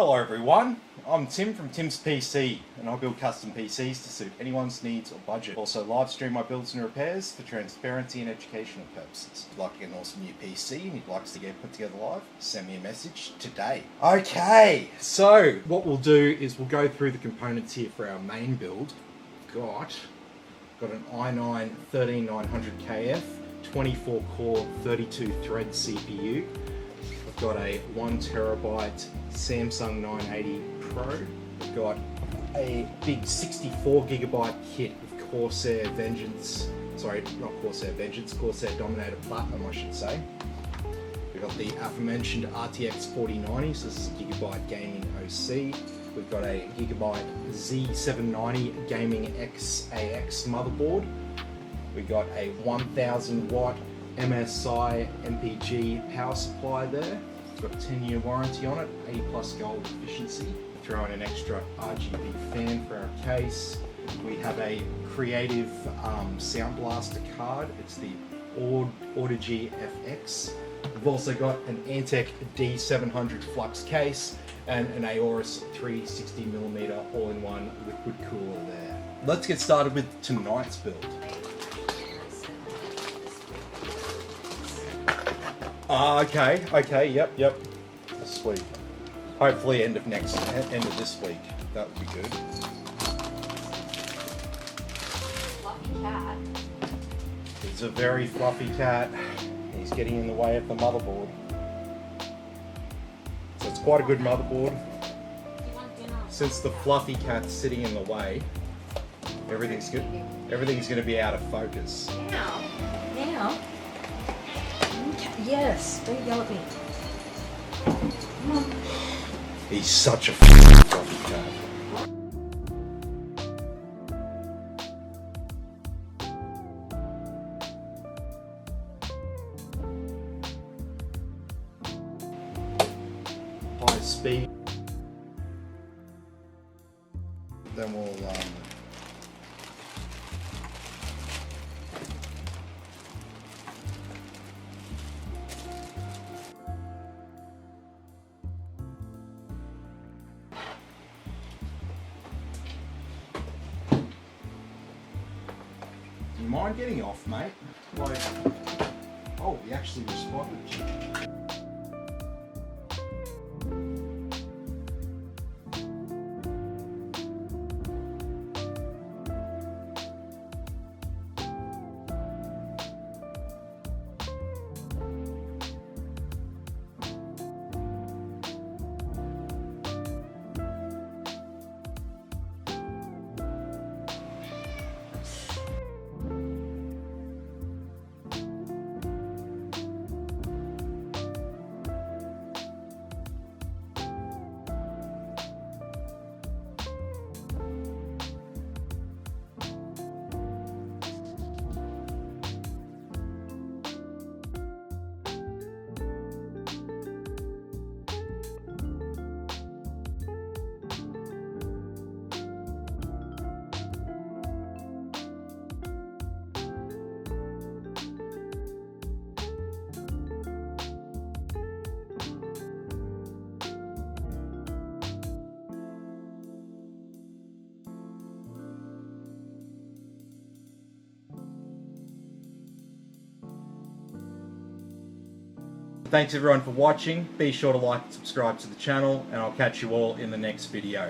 Hello everyone, I'm Tim from Tim's PC and I build custom PCs to suit anyone's needs or budget. Also live stream my builds and repairs for transparency and educational purposes. If you'd like to get an awesome new PC and you'd like us to get put together live, send me a message today. Okay, so what we'll do is we'll go through the components here for our main build. Got an i9 13900KF, 24 core, 32 thread CPU. I've got a 1TB Samsung 980 Pro. I've got a big 64GB kit of Corsair Vengeance, sorry, not Corsair Vengeance, Corsair Dominator Platinum I should say. We've got the aforementioned RTX 4090, so this is a Gigabyte Gaming OC. We've got a Gigabyte Z790 Gaming XAX motherboard. We've got a 1000 watt MSI MPG power supply there. It's got a 10-year warranty on it, 80+ gold efficiency. Throw in an extra RGB fan for our case. We have a Creative Sound Blaster card. It's the Audigy FX. We've also got an Antec D700 flux case and an Aorus 360mm all-in-one liquid cooler there. Let's get started with tonight's build. Okay, yep. Sweet. Hopefully end of this week. That would be good. Fluffy cat. He's a very fluffy cat. He's getting in the way of the motherboard. So it's quite a good motherboard. Since the fluffy cat's sitting in the way, everything's good. Everything's going to be out of focus. Now. Yes, don't yell at me. He's such a fluffy cat. High speed. Then we'll do you mind getting off, mate? Like, oh, he actually responded. Thanks everyone for watching. Be sure to like and subscribe to the channel, and I'll catch you all in the next video.